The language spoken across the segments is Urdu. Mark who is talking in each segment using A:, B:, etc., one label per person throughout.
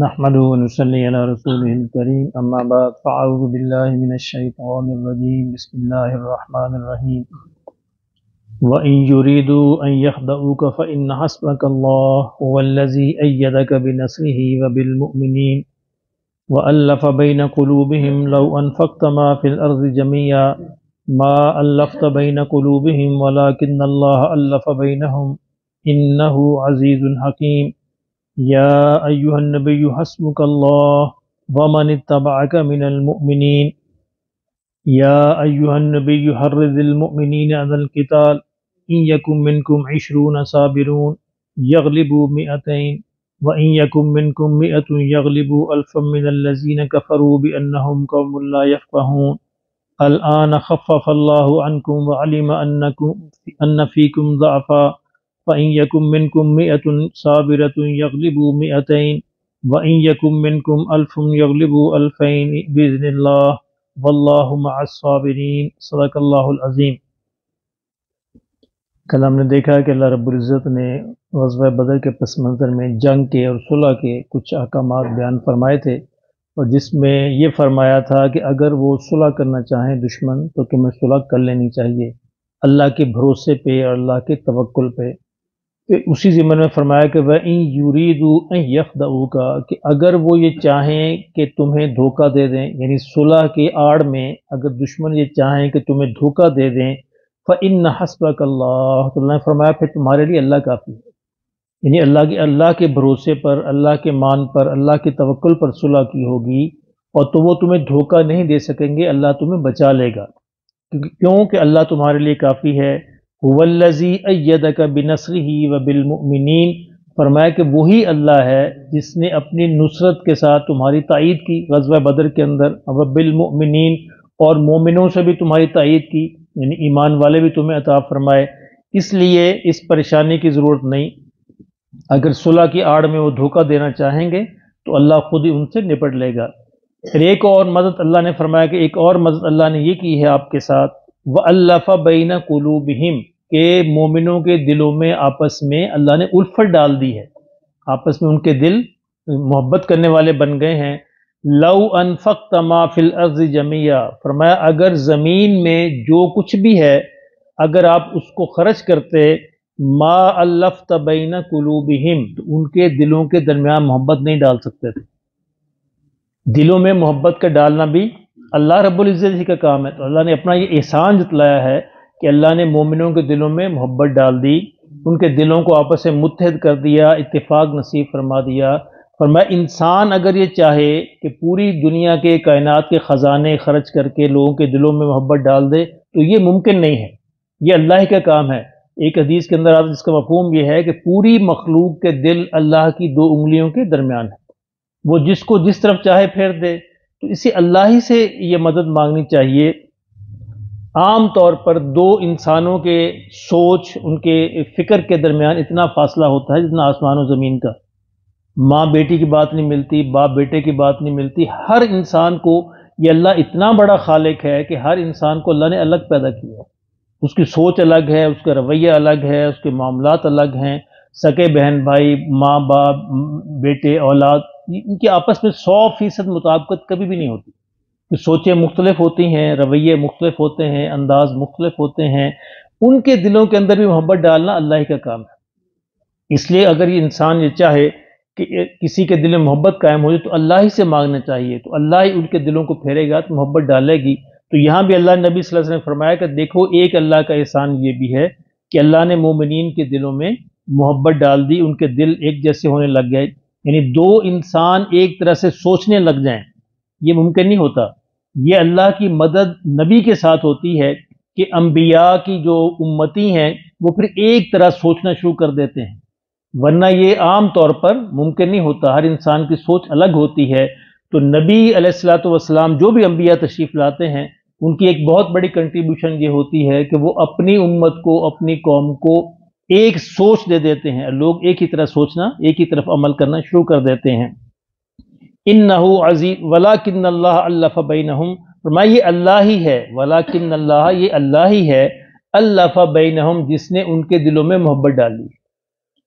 A: نحمده ونصلي على رسوله الكريم أما بعد فأعوذ بالله من الشيطان الرجيم بسم الله الرحمن الرحيم وإن يريدوا أن يخدعوك فإن حسبك الله هو الذي أيدك بنصره وبالمؤمنين وألف بين قلوبهم لو أنفقت ما في الأرض جميعا ما ألفت بين قلوبهم ولكن الله ألف بينهم إنه عزيز حكيم يا أيها النبي حسبك الله ومن اتبعك من المؤمنين يا أيها النبي حرض المؤمنين على القتال إن يكن منكم 20 صابرون يغلبوا 200 وإن يكن منكم 100 يغلبوا 1000 من الذين كفروا بأنهم قوم لا يفقهون الآن خفف الله عنكم وعلم أن فيكم ضعفا فإن يكن منكم 100 صابرة يغلبوا 200 وإن يكن منكم 1000 يغلبوا 2000 بإذن الله واللہ مع الصابرین صدق اللہ العظیم۔ کل ہم نے دیکھا کہ اللہ رب العزت نے غزوہ بدر کے پس منظر میں جنگ کے اور صلح کے کچھ احکامات بیان فرمائے تھے، اور جس میں یہ فرمایا تھا کہ اگر وہ صلح کرنا چاہیں دشمن تو تمہیں صلح کر لینی چاہیے اللہ کے بھروسے پہ اور اللہ کے توکل پہ۔ اسی ضمن میں فرمایا کہ وَإِن يُرِيدُوا أَن يَخْدَعُوكَ کہ اگر وہ یہ چاہیں کہ تمہیں دھوکہ دے دیں، یعنی صلح کی آڑ میں اگر دشمن یہ چاہیں کہ تمہیں دھوکہ دے دیں فَإِنَّ حَسْبَكَ اللَّهُ تو اللہ نے فرمایا پھر تمہارے لیے اللہ کافی ہے، یعنی اللہ کے بھروسے پر، اللہ کے مان پر، اللہ کے توکل پر صلح کی ہوگی اور تو وہ تمہیں دھوکہ نہیں دے سکیں گے، اللہ تمہیں بچا لے گا، کیونکہ اللہ تمہارے لیے کافی ہے۔ هو الذی ایدک بنصرہ وبالمؤمنین فرمایا کہ وہی اللہ ہے جس نے اپنی نصرت کے ساتھ تمہاری تائید کی غزوہ بدر کے اندر، وبالمؤمنین اور مومنوں سے بھی تمہاری تائید کی، یعنی ایمان والے بھی تمہیں عطا فرمائے، اس لیے اس پریشانی کی ضرورت نہیں۔ اگر صلح کی آڑ میں وہ دھوکہ دینا چاہیں گے تو اللہ خود ہی ان سے نپٹ لے گا۔ پھر ایک اور مدد اللہ نے فرمایا کہ ایک اور مدد اللہ نے یہ کی ہے آپ کے ساتھ، وَأَلَّفَ بَيْنَ قُلُوبِهِمْ کہ مومنوں کے دلوں میں آپس میں اللہ نے الفت ڈال دی ہے، آپس میں ان کے دل محبت کرنے والے بن گئے ہیں۔ لَوْ أَنفَقْتَ مَا فِي الْأَرْضِ جَمِيعًا فرمایا اگر زمین میں جو کچھ بھی ہے اگر آپ اس کو خرچ کرتے، مَا أَلَّفْتَ بَيْنَ قُلُوبِهِمْ تو ان کے دلوں کے درمیان محبت نہیں ڈال سکتے تھے۔ دلوں میں محبت کا ڈالنا بھی اللہ رب العزت ہی کا کام ہے، تو اللہ نے اپنا یہ احسان جتلایا ہے کہ اللہ نے مومنوں کے دلوں میں محبت ڈال دی، ان کے دلوں کو آپس سے متحد کر دیا، اتفاق نصیب فرما دیا۔ فرمایا انسان اگر یہ چاہے کہ پوری دنیا کے کائنات کے خزانے خرچ کر کے لوگوں کے دلوں میں محبت ڈال دے تو یہ ممکن نہیں ہے، یہ اللہ ہی کا کام ہے۔ ایک حدیث کے اندر آتا ہے جس کا مفہوم یہ ہے کہ پوری مخلوق کے دل اللہ کی 2 انگلیوں کے درمیان ہے، وہ جس کو جس طرف چاہے پھیر دے، تو اسی اللہ ہی سے یہ مدد مانگنی چاہیے۔ عام طور پر 2 انسانوں کے سوچ، ان کے فکر کے درمیان اتنا فاصلہ ہوتا ہے جتنا آسمان و زمین کا، ماں بیٹی کی بات نہیں ملتی، باپ بیٹے کی بات نہیں ملتی، ہر انسان کو یہ اللہ اتنا بڑا خالق ہے کہ ہر انسان کو اللہ نے الگ پیدا کیا ہے، اس کی سوچ الگ ہے، اس کا رویہ الگ ہے، اس کے معاملات الگ ہیں، سکے بہن بھائی، ماں باپ، بیٹے اولاد، ان کی آپس میں 100% مطابقت کبھی بھی نہیں ہوتی، کہ سوچیں مختلف ہوتی ہیں، رویے مختلف ہوتے ہیں، انداز مختلف ہوتے ہیں، ان کے دلوں کے اندر بھی محبت ڈالنا اللہ ہی کا کام ہے۔ اس لیے اگر یہ انسان یہ چاہے کہ کسی کے دل میں محبت قائم ہو جائے تو اللہ ہی سے مانگنا چاہیے، تو اللہ ہی ان کے دلوں کو پھیرے گا تو محبت ڈالے گی۔ تو یہاں بھی اللہ نبی صلی اللہ علیہ وسلم نے فرمایا کہ دیکھو ایک اللہ کا احسان یہ بھی ہے کہ اللہ نے مومنین کے دلوں میں محبت ڈال دی، ان کے دل ایک جیسے ہونے لگ گئے، یعنی 2 انسان ایک طرح سے سوچنے لگ جائیں، یہ ممکن نہیں ہوتا۔ یہ اللہ کی مدد نبی کے ساتھ ہوتی ہے کہ انبیاء کی جو امتی ہیں وہ پھر ایک طرح سوچنا شروع کر دیتے ہیں، ورنہ یہ عام طور پر ممکن نہیں ہوتا، ہر انسان کی سوچ الگ ہوتی ہے۔ تو نبی علیہ الصلوۃ والسلام جو بھی انبیاء تشریف لاتے ہیں ان کی ایک بہت بڑی کنٹریبیوشن یہ ہوتی ہے کہ وہ اپنی امت کو، اپنی قوم کو ایک سوچ دے دیتے ہیں، لوگ ایک ہی طرح سوچنا، ایک ہی طرف عمل کرنا شروع کر دیتے ہیں۔ انہ عزیز ولکن اللہ الف بینہم فرمایا یہ اللہ ہی ہے، ولکن اللہ یہ اللہ ہی ہے، الف بینہم جس نے ان کے دلوں میں محبت ڈالی۔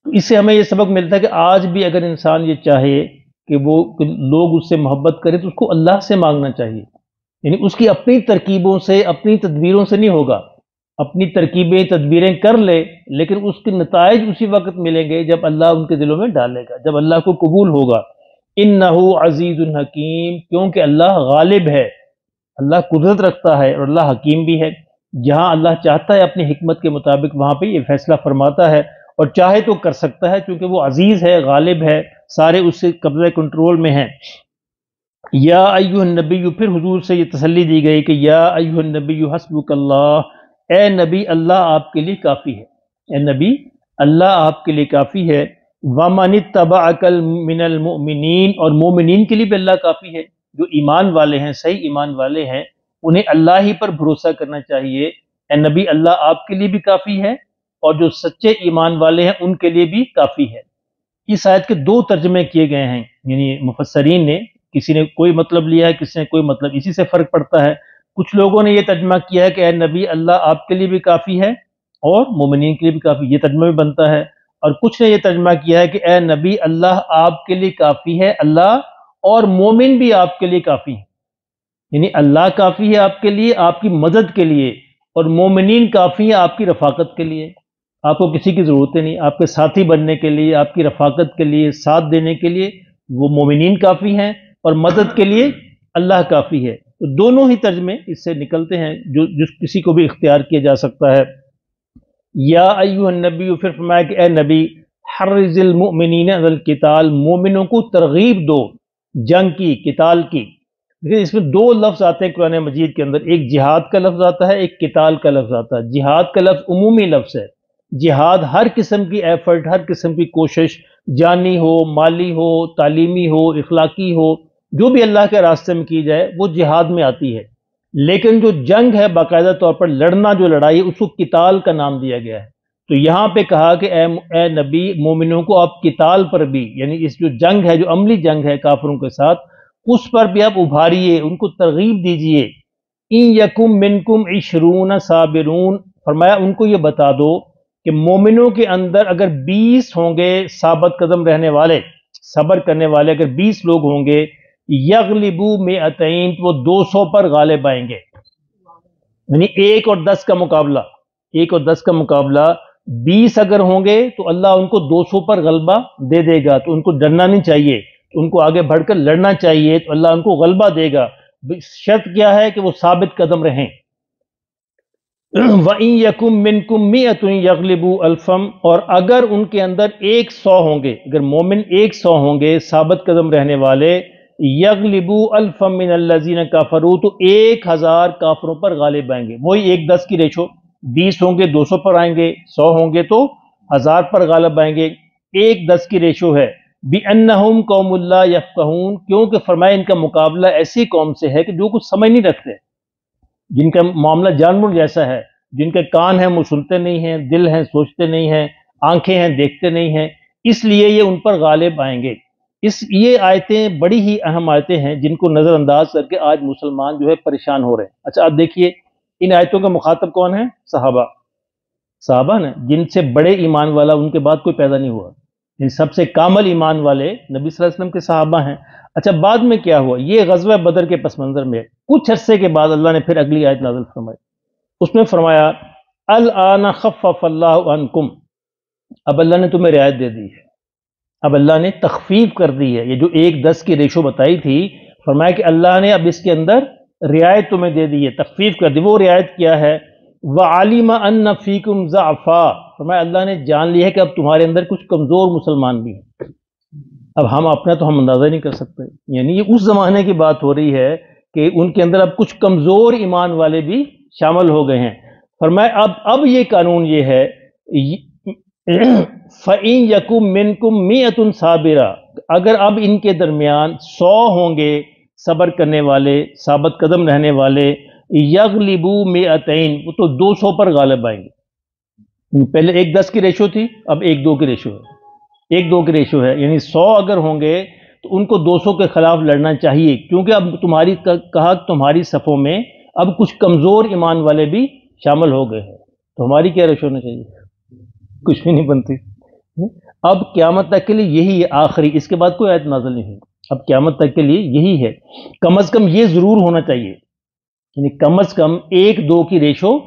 A: اس سے ہمیں یہ سبق ملتا ہے کہ آج بھی اگر انسان یہ چاہے کہ لوگ اس سے محبت کریں تو اس کو اللہ سے مانگنا چاہیے، یعنی اس کی اپنی ترکیبوں سے اپنی تدبیروں سے نہیں ہوگا، اپنی ترکیبیں تدبیریں کر لے لیکن اس کے نتائج اسی وقت ملیں گے جب اللہ ان کے دلوں میں ڈالے گا، جب اللہ کو قبول ہوگا۔ انہ عزیز الحکیم، کیونکہ اللہ غالب ہے، اللہ قدرت رکھتا ہے اور اللہ حکیم بھی ہے، جہاں اللہ چاہتا ہے اپنی حکمت کے مطابق وہاں پہ یہ فیصلہ فرماتا ہے، اور چاہے تو کر سکتا ہے کیونکہ وہ عزیز ہے، غالب ہے، سارے اس سے قبضہ کنٹرول میں ہیں۔ یا ایھا النبی، پھر حضور سے یہ تسلی دی گئی کہ یا ایھا النبی حسبک اللہ، اے نبی اللہ آپ کے لیے کافی ہے، اے نبی اللہ آپ کے لیے کافی ہے، ومن اتبعک من المؤمنین، اور مومنین کے لیے بھی اللہ کافی ہے، جو ایمان والے ہیں، صحیح ایمان والے ہیں، انہیں اللہ ہی پر بھروسہ کرنا چاہیے۔ اے نبی اللہ آپ کے لیے بھی کافی ہے اور جو سچے ایمان والے ہیں ان کے لیے بھی کافی ہے۔ اس آیت کے دو ترجمے کیے گئے ہیں، یعنی مفسرین نے، کسی نے کوئی مطلب لیا ہے، کسی نے کوئی مطلب، اسی سے فرق پڑتا ہے۔ کچھ لوگوں نے یہ ترجمہ کیا ہے کہ اے نبی اللہ آپ کے لیے بھی کافی ہے اور مومنین کے لیے بھی کافی، یہ ترجمہ بھی بنتا ہے۔ اور کچھ نے یہ ترجمہ کیا ہے کہ اے نبی اللہ آپ کے لیے کافی ہے، اللہ اور مومن بھی آپ کے لیے کافی ہیں، یعنی اللہ کافی ہے آپ کے لیے، آپ کی مدد کے لیے، اور مومنین کافی ہیں آپ کی رفاقت کے لیے، آپ کو کسی کی ضرورت نہیں، آپ کے ساتھی بننے کے لیے، آپ کی رفاقت کے لیے، ساتھ دینے کے لیے وہ مومنین کافی ہیں، اور مدد کے لیے اللہ کافی ہے۔ تو دونوں ہی ترجمے اس سے نکلتے ہیں، جو کسی کو بھی اختیار کیا جا سکتا ہے۔ یا ایھا النبی، پھر فرمایا کہ اے نبی حرض المؤمنین علی القتال، مومنوں کو ترغیب دو جنگ کی، قتال کی۔ لیکن اس میں دو لفظ آتے ہیں قرآن مجید کے اندر، ایک جہاد کا لفظ آتا ہے، ایک قتال کا لفظ آتا ہے۔ جہاد کا لفظ عمومی لفظ ہے، جہاد ہر قسم کی ایفرٹ، ہر قسم کی کوشش، جانی ہو، مالی ہو، تعلیمی ہو، اخلاقی ہو، جو بھی اللہ کے راستے میں کی جائے وہ جہاد میں آتی ہے۔ لیکن جو جنگ ہے باقاعدہ طور پر لڑنا، جو لڑائی، اس کو قتال کا نام دیا گیا ہے۔ تو یہاں پہ کہا کہ اے نبی مومنوں کو آپ قتال پر بھی، یعنی اس جو جنگ ہے، جو عملی جنگ ہے کافروں کے ساتھ، اس پر بھی آپ ابھاریے، ان کو ترغیب دیجئے۔ ان یکم منکم عشرون صابرون، فرمایا ان کو یہ بتا دو کہ مومنوں کے اندر اگر 20 ہوں گے ثابت قدم رہنے والے، صبر کرنے والے، اگر 20 لوگ ہوں گے، یغلبو مئتین، تو وہ 200 پر غالب آئیں گے، یعنی 1 اور 10 کا مقابلہ، 1 اور 10 کا مقابلہ 20 اگر ہوں گے تو اللہ ان کو 200 پر غلبہ دے دے گا، تو ان کو ڈرنا نہیں چاہیے، ان کو آگے بڑھ کر لڑنا چاہیے، تو اللہ ان کو غلبہ دے گا۔ شرط کیا ہے کہ وہ ثابت قدم رہیں۔ وَإِن يَكُن مِّنكُم مِّئَةٌ يَغْلِبُوا أَلْفًا، اور اگر ان کے اندر 100 ہوں گے، اگر مومن 100 ہوں گے ثابت قدم رہنے والے، يَغْلِبُوا أَلْفًا مِّنَ الَّذِينَ كَفَرُوا، تو 1000 کافروں پر غالب آئیں گے، وہی 1-10 کی ریشو، 20 ہوں گے 200 پر آئیں گے، 100 ہوں گے تو 1000 پر غالب آئیں گے، 1-10 کی ریشو ہے۔ بِأَنَّهُمْ قَوْمٌ لَا يَفْقَهُونَ، کیونکہ فرمایا ان کا مقابلہ ایسی قوم سے ہے کہ جو کچھ سمجھ نہیں رکھتے، جن کا معاملہ جانور جیسا ہے، جن کے کان ہیں وہ سنتے نہیں ہیں، دل ہیں سوچتے نہیں ہیں، آنکھیں ہیں دیکھتے نہیں ہیں، اس لیے یہ ان پر غالب آئیں گے۔ یہ آیتیں بڑی ہی اہم آیتیں ہیں جن کو نظر انداز کر کے آج مسلمان جو ہے پریشان ہو رہے ہیں۔ اچھا آپ دیکھیے ان آیتوں کا مخاطب کون ہے؟ صحابہ نے، جن سے بڑے ایمان والا ان کے بعد کوئی پیدا نہیں ہوا، ان سب سے کامل ایمان والے نبی صلی اللہ علیہ وسلم کے صحابہ ہیں۔ اچھا بعد میں کیا ہوا؟ یہ غزوہ بدر کے پس منظر میں کچھ عرصے کے بعد اللہ نے پھر اگلی آیت نازل فرمائی، اس میں فرمایا الآن خفف اللہ عنکم، اب اللہ نے تمہیں رعایت دے دی ہے، اب اللہ نے تخفیف کر دی ہے۔ یہ جو 1-10 کی ریشو بتائی تھی، فرمایا کہ اللہ نے اب اس کے اندر رعایت تمہیں دے دی ہے، تخفیف کر دی۔ وہ رعایت کیا ہے؟ وَعَلِمَ أَنَّ فِيكُمْ ضَعْفًا، فرمایا اللہ نے جان لی ہے کہ اب تمہارے اندر کچھ کمزور مسلمان بھی ہیں۔ اب ہم اپنا تو ہم اندازہ نہیں کر سکتے، یعنی یہ اس زمانے کی بات ہو رہی ہے کہ ان کے اندر اب کچھ کمزور ایمان والے بھی شامل ہو گئے ہیں۔ فرمایا اب یہ قانون یہ ہے فَإِن يَكُن مِّنكُم مِّئَةٌ صَابِرَةٌ، اگر اب ان کے درمیان 100 ہوں گے صبر کرنے والے، ثابت قدم رہنے والے، یغلبوا مئتین، وہ تو 200 پر غالب آئیں گے۔ پہلے 1-10 کی ریشو تھی، اب 1-2 کی ریشو ہے، 1-2 کی ریشو ہے، یعنی 100 اگر ہوں گے تو ان کو 200 کے خلاف لڑنا چاہیے، کیونکہ اب تمہاری صفوں میں اب کچھ کمزور ایمان والے بھی شامل ہو گئے ہیں، تو ہماری کیا ریشو ہونا چاہیے؟ کچھ بھی نہیں بنتی۔ اب قیامت تک کے لیے یہی ہے آخری، اس کے بعد کوئی آیت نازل نہیں ہوئی۔ اب قیامت تک کے لیے یہی ہے، کم از کم یہ ضرور ہونا چاہیے، یعنی کم از کم 1-2 کی ریشو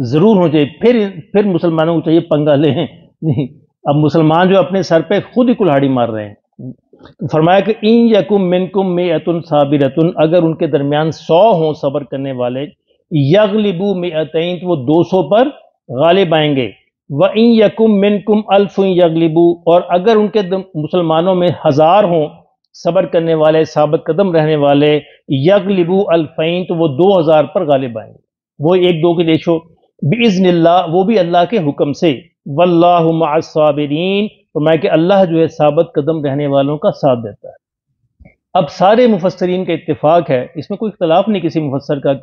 A: ضرور ہونی چاہیے، پھر مسلمانوں کو چاہیے پنگا لیں۔ اب مسلمان جو اپنے سر پہ خود ہی کلہاڑی مار رہے ہیں۔ تو فرمایا کہ ان یکم منکم مئۃ صابرۃ، اگر ان کے درمیان 100 ہوں صبر کرنے والے، یغلبوا مئتین، تو وہ 200 پر غالب آئیں گے، وَإِن یکم منکم الف یغلبوا، اور اگر ان کے مسلمانوں میں 1000 ہوں صبر کرنے والے، ثابت قدم رہنے والے، یغلبوا الفین، تو وہ 2000 پر غالب آئیں گے، وہ 1-2 کی ریشو، باذن اللہ، وہ بھی اللہ کے حکم سے، واللہ مع الصابرین، فرمایا کہ اللہ جو ہے ثابت قدم رہنے والوں کا ساتھ دیتا ہے۔ اب سارے مفسرین کا اتفاق ہے، اس میں کوئی اختلاف نہیں کسی مفسر کا،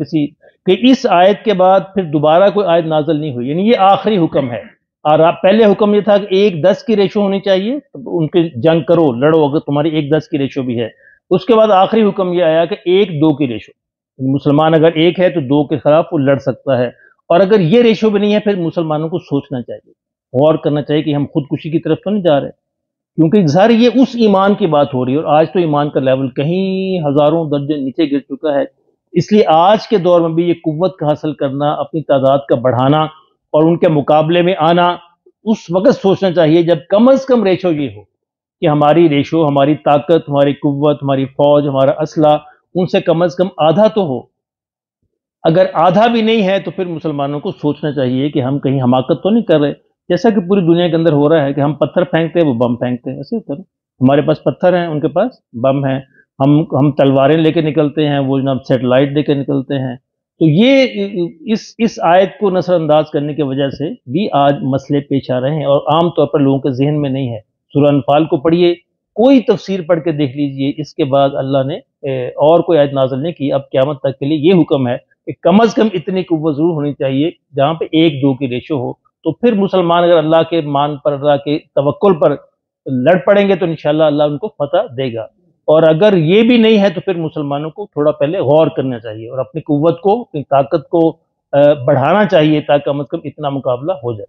A: کہ اس آیت کے بعد پھر دوبارہ کوئی آیت نازل نہیں ہوئی، یعنی یہ آخری حکم ہے۔ اور پہلے حکم یہ تھا کہ 1-10 کی ریشو ہونی چاہیے، ان کے جنگ کرو، لڑو، اگر تمہاری 1-10 کی ریشو بھی ہے۔ اس کے بعد آخری حکم یہ آیا کہ 1-2 کی ریشو، مسلمان اگر 1 ہے تو 2 کے خلاف وہ لڑ سکتا ہے، اور اگر یہ ریشو بھی نہیں ہے پھر مسلمانوں کو سوچنا چاہیے، غور کرنا چاہیے کہ ہم خودکشی کی طرف تو نہیں جا رہے، کیونکہ ظاہر یہ اس ایمان کی بات ہو رہی ہے، اور آج تو ایمان کا لیول کہیں ہزاروں درجے نیچے گر چکا ہے۔ اس لیے آج کے دور میں بھی یہ قوت کا حاصل کرنا، اپنی تعداد کا بڑھانا اور ان کے مقابلے میں آنا، اس وقت سوچنا چاہیے جب کم از کم ریشو یہ ہو کہ ہماری ریشو، ہماری طاقت، ہماری قوت، ہماری فوج، ہمارا اسلحہ ان سے کم از کم آدھا تو ہو۔ اگر آدھا بھی نہیں ہے تو پھر مسلمانوں کو سوچنا چاہیے کہ ہم کہیں حماقت تو نہیں کر رہے، جیسا کہ پوری دنیا کے اندر ہو رہا ہے کہ ہم پتھر پھینکتے ہیں، وہ بم پھینکتے ہیں، ایسے ہوتا ہے۔ ہمارے پاس پتھر ہیں، ان کے پاس بم ہیں، ہم تلواریں لے کے نکلتے ہیں، وہ جناب سیٹلائٹ لے کے نکلتے ہیں۔ تو یہ اس آیت کو نظر انداز کرنے کی وجہ سے بھی آج مسئلے پیش آ رہے ہیں، اور عام طور پر لوگوں کے ذہن میں نہیں ہے۔ سورہ انفال کو پڑھیے، کوئی تفسیر پڑھ کے دیکھ لیجئے، اس کے بعد اللہ نے اور کوئی آیت نازل نہیں کی۔ اب قیامت تک کے لیے یہ حکم ہے کہ کم از کم اتنی قوت ضرور ہونی چاہیے جہاں پہ 1-2 کی ریشو ہو، تو پھر مسلمان اگر اللہ کے مان پر، اللہ کے توکل پر لڑ پڑیں گے تو انشاءاللہ اللہ ان کو فتح دے گا۔ اور اگر یہ بھی نہیں ہے تو پھر مسلمانوں کو تھوڑا پہلے غور کرنا چاہیے اور اپنی قوت کو، اپنی طاقت کو بڑھانا چاہیے، تاکہ کم از کم اتنا مقابلہ ہو جائے۔